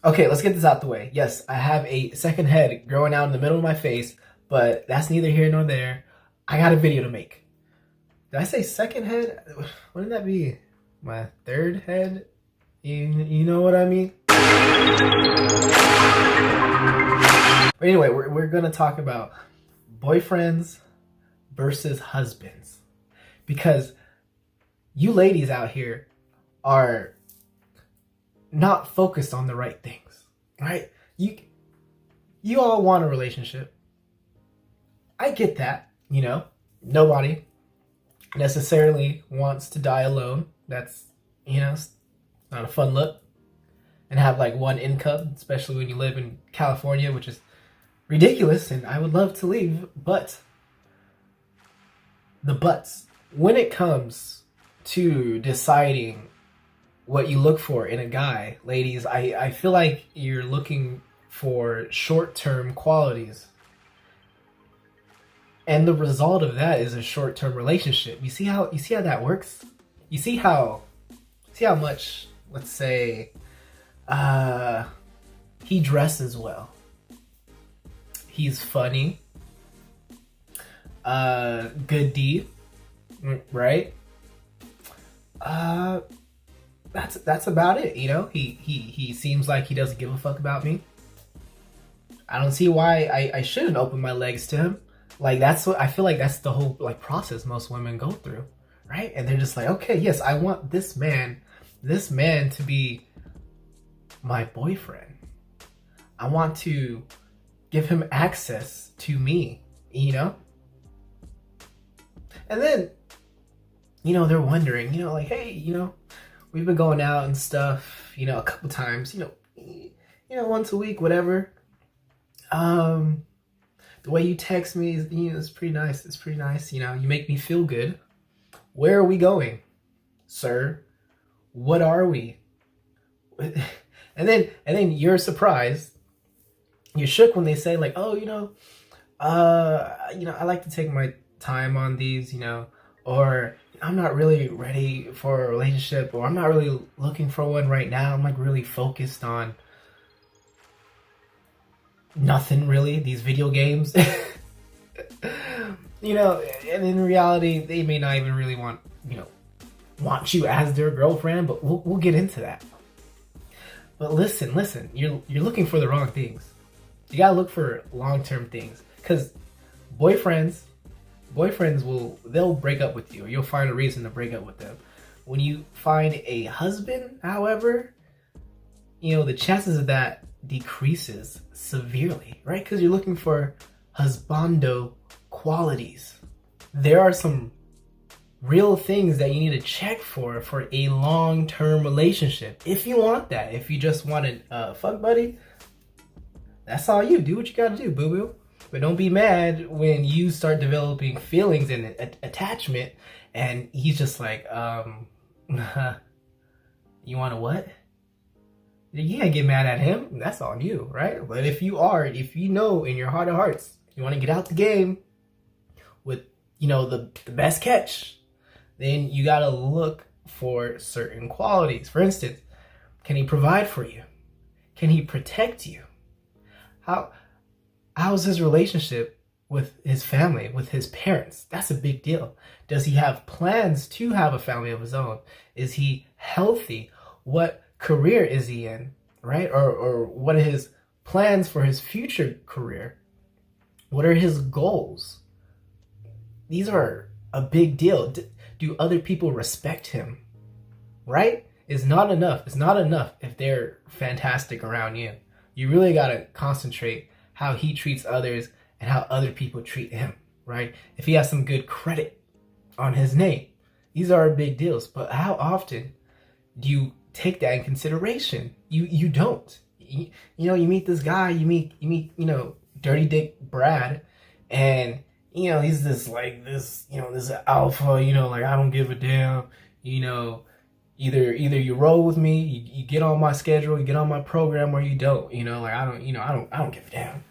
Okay, let's get this out the way. Yes, I have a second head growing out in the middle of my face, but that's neither here nor there. I got a video to make. Did I say second head? Wouldn't that be my third head? You know what I mean? But anyway, we're gonna talk about boyfriends versus husbands. Because you ladies out here are not focused on the right things, right? You all want a relationship. I get that, you know. Nobody necessarily wants to die alone. That's, it's not a fun look. And have like one income, especially when you live in California, which is ridiculous, and I would love to leave, but the buts. When it comes to deciding what you look for in a guy, ladies, I feel like you're looking for short-term qualities. And the result of that is a short-term relationship. You see how that works? You see how much, let's say, he dresses well. He's funny. Good deed, right? That's about it, you know? He seems like he doesn't give a fuck about me. I don't see why I shouldn't open my legs to him. Like, that's what I feel like that's the whole like process most women go through, right? And they're just like, okay, yes, I want this man to be my boyfriend. I want to give him access to me, you know? And then, they're wondering, like, hey, we've been going out and stuff, a couple times, once a week, whatever. The way you text me is, it's pretty nice. It's pretty nice. You make me feel good. Where are we going, sir? What are we? And then you're surprised. You're shook when they say like, oh, I like to take my time on these, or I'm not really ready for a relationship, or I'm not really looking for one right now. I'm like really focused on nothing really, these video games. And in reality, they may not even really want you as their girlfriend, but we'll get into that. But listen, you're looking for the wrong things. You gotta look for long-term things, because boyfriends they'll break up with you, or you'll find a reason to break up with them. When you find a husband, however, the chances of that decreases severely, right? Because you're looking for husbando qualities. There are some real things that you need to check for a long-term relationship. If you want that, if you just want a fuck buddy, that's all you. Do what you gotta do, boo-boo. But don't be mad when you start developing feelings and attachment, and he's just like, you want to what? You can't get mad at him. That's on you, right? But if you know in your heart of hearts, you want to get out the game with, the best catch, then you got to look for certain qualities. For instance, can he provide for you? Can he protect you? How's his relationship with his family, with his parents? That's a big deal. Does he have plans to have a family of his own? Is he healthy? What career is he in, right? Or what are his plans for his future career? What are his goals? These are a big deal. Do other people respect him, right? It's not enough. It's not enough if they're fantastic around you. You really got to concentrate how he treats others and how other people treat him, right? If he has some good credit on his name, these are big deals. But how often do you take that in consideration? You don't. You meet this guy, you meet Dirty Dick Brad, and he's this alpha, like, I don't give a damn, either you roll with me, you get on my schedule, you get on my program, or you don't, like, I don't give a damn,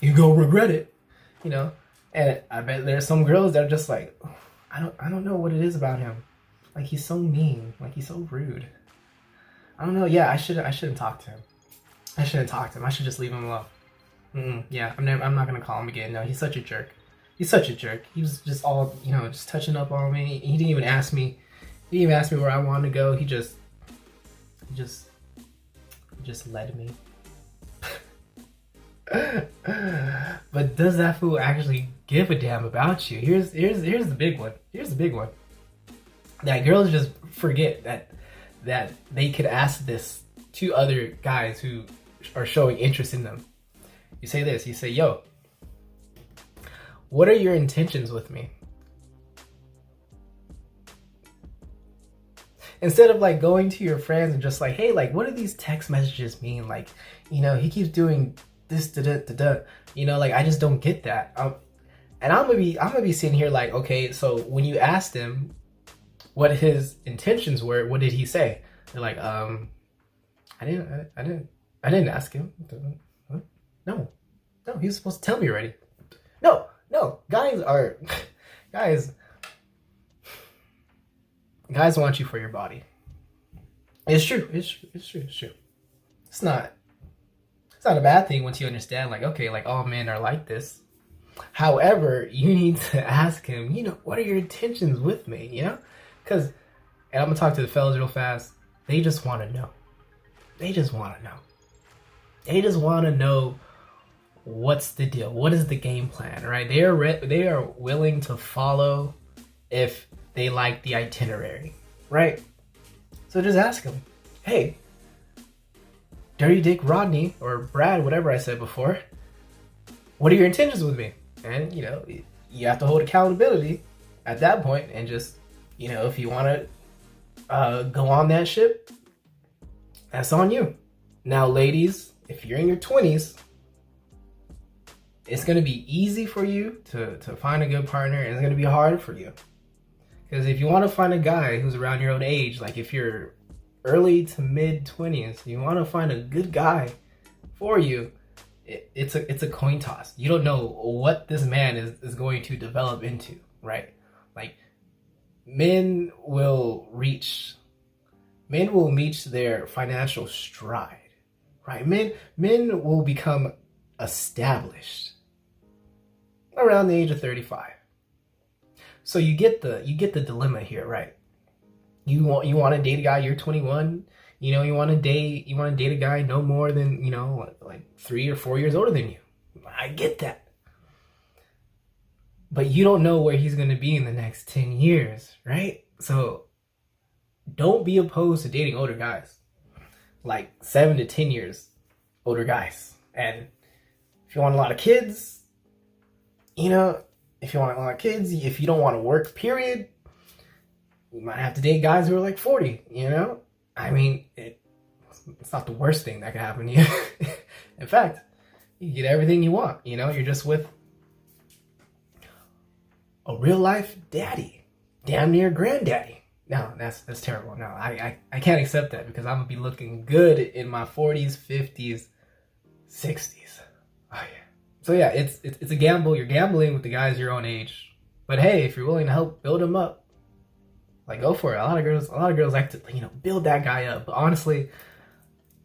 you go regret it, and I bet there's some girls that are just like, I don't know what it is about him. Like, he's so mean. Like, he's so rude. I I don't know. Yeah, I shouldn't talk to him. I shouldn't talk to him. I should just leave him alone. Yeah, I'm not gonna call him again. No, he's such a jerk. He's such a jerk. He was just all, just touching up on me. He didn't even ask me. He didn't even ask me where I wanted to go. He just led me. But does that fool actually give a damn about you? Here's the big one. Here's the big one. That girls just forget that they could ask this to other guys who are showing interest in them. You say this. You say, "Yo, what are your intentions with me?" Instead of like going to your friends and just like, "Hey, like, what do these text messages mean? Like, he keeps doing this, da da da da. Like, I just don't get that." And I'm gonna be sitting here like, okay, so when you asked him what his intentions were, what did he say? They're like, I didn't ask him. What? No, he was supposed to tell me already. No, guys want you for your body. It's true. It's not a bad thing once you understand, like, okay, like all men are like this. However, you need to ask him, what are your intentions with me, Because, and I'm going to talk to the fellas real fast, they just want to know. They just want to know what's the deal, what is the game plan, right? They are willing to follow if they like the itinerary, right? So just ask them, "Hey, Dirty Dick Rodney or Brad, whatever I said before, what are your intentions with me?" And you have to hold accountability at that point, and just if you want to go on that ship, that's on you. Now, ladies, if you're in your 20s, it's going to be easy for you to find a good partner, and it's going to be hard for you. Because if you want to find a guy who's around your own age, like if you're early to mid 20s, you want to find a good guy for you, it's a coin toss. You don't know what this man is going to develop into, right? Like, men will reach their financial stride, right? Men will become established around the age of 35. So you get the dilemma here, right? You want to date a guy, you're 21, you want to date a guy no more than, like 3 or 4 years older than you. I get that. But you don't know where he's going to be in the next 10 years, right? So don't be opposed to dating older guys, like 7 to 10 years older guys. And if you want a lot of kids, if you don't want to work, period, you might have to date guys who are like 40, I mean, it's not the worst thing that could happen to you. In fact, you get everything you want, you're just with a real life daddy, damn near granddaddy. No, that's terrible. No, I can't accept that, because I'm gonna be looking good in my 40s, 50s, 60s. Oh yeah. So yeah, it's a gamble. You're gambling with the guys your own age. But hey, if you're willing to help build them up, like, go for it. A lot of girls like to, build that guy up. But honestly,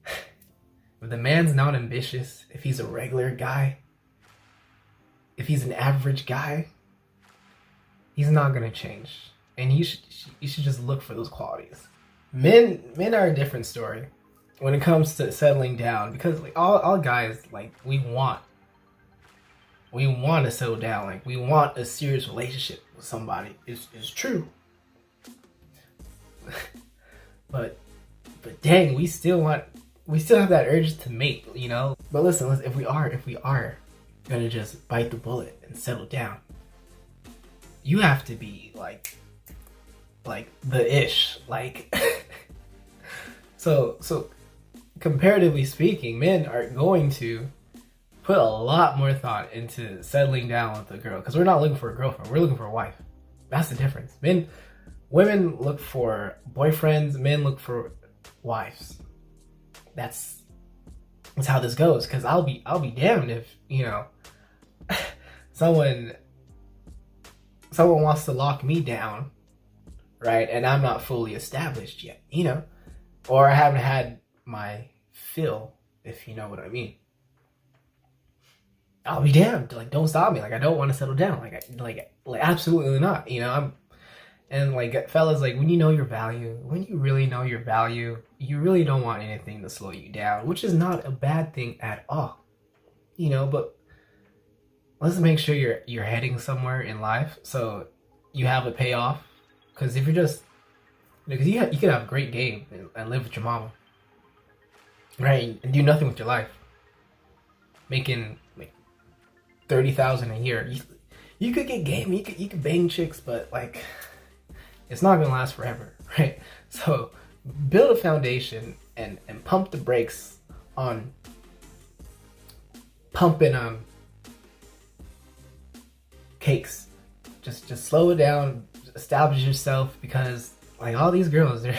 if the man's not ambitious, if he's a regular guy, if he's an average guy, he's not gonna change. And you should just look for those qualities. Men are a different story when it comes to settling down, because like all guys, like, we want to settle down. Like, we want a serious relationship with somebody. It's true. but dang, we still have that urge to mate, But listen, if we are gonna just bite the bullet and settle down, you have to be like the ish, like. so comparatively speaking, men are going to put a lot more thought into settling down with a girl, because we're not looking for a girlfriend, we're looking for a wife. That's the difference. Women look for boyfriends, men look for wives. That's how this goes. Because I'll be damned if someone wants to lock me down, right? And I'm not fully established yet, or I haven't had my fill, if you know what I mean. I'll be damned. Like, don't stop me. Like, I don't want to settle down. Like absolutely not. You know, and like, fellas, like, when you know your value, when you really know your value, you really don't want anything to slow you down, which is not a bad thing at all. You know, but let's make sure you're heading somewhere in life, so you have a payoff. Because if you're just, because you can have a great game and live with your mama, right, and do nothing with your life, making like 30,000 a year. You could get game, you could bang chicks, but like, it's not gonna last forever, right? So build a foundation and pump the brakes on pumping cakes. Just slow it down, establish yourself, because like all these girls, they're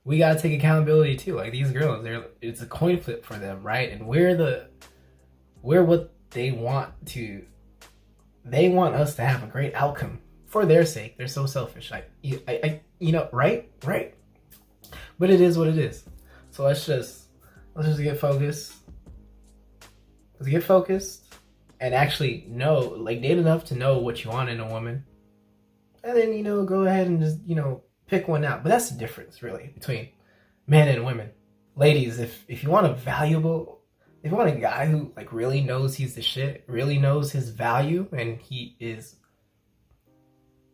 we gotta take accountability too. Like these girls, it's a coin flip for them, right? And we're what they want to. They want us to have a great outcome for their sake. They're so selfish. You know, right? But it is what it is. So let's just get focused. Let's get focused and actually know, like, date enough to know what you want in a woman, and then, you know, go ahead and just, you know, pick one out. But that's the difference, really, between men and women. Ladies, if you want if you want a guy who like really knows he's the shit, really knows his value, and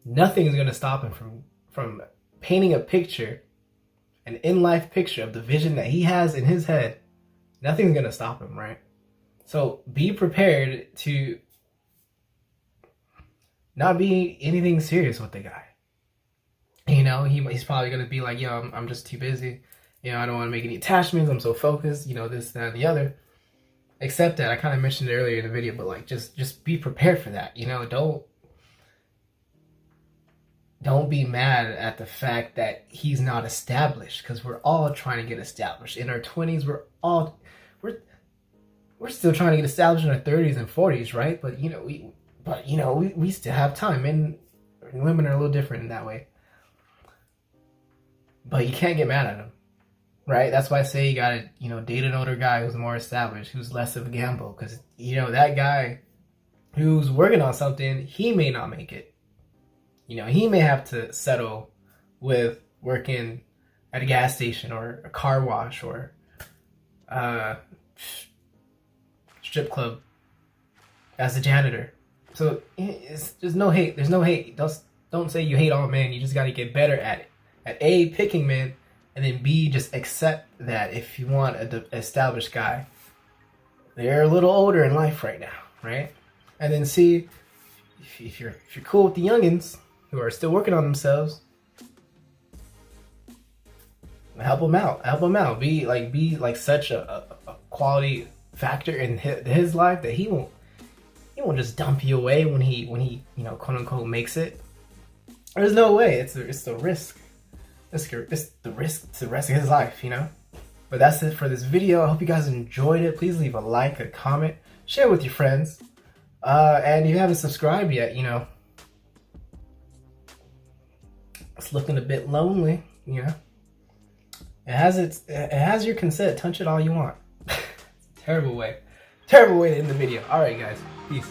nothing is gonna stop him from painting a picture, an in-life picture of the vision that he has in his head. Nothing's gonna stop him, right? So be prepared to not be anything serious with the guy. You know, he's probably gonna be like, yo, I'm just too busy. You know, I don't want to make any attachments. I'm so focused. You know, this, that, and the other. Except that I kind of mentioned it earlier in the video, but like, just be prepared for that. You know, don't be mad at the fact that he's not established, because we're all trying to get established. In our 20s, we're still trying to get established in our 30s and 40s, right? But we still have time, and women are a little different in that way. But you can't get mad at them, right? That's why I say you gotta, you know, date an older guy who's more established, who's less of a gamble, because, you know, that guy who's working on something, he may not make it. You know, he may have to settle with working at a gas station or a car wash or strip club as a janitor. So there's no hate. There's no hate. Don't say you hate all men. You just got to get better at it. At A, picking men, and then B, just accept that if you want an established guy, they're a little older in life right now, right? And then C, if you're cool with the youngins who are still working on themselves, help them out. Help them out. Be like such a quality factor in his life that he won't just dump you away when he you know, quote unquote makes it. There's no way. It's the risk. It's the risk to the rest of his life, you know. But that's it for this video. I hope you guys enjoyed it. Please leave a like, a comment, share with your friends, and if you haven't subscribed yet, you know, it's looking a bit lonely, you know. It has your consent. Touch it all you want. Terrible way to end the video. All right, guys. Peace.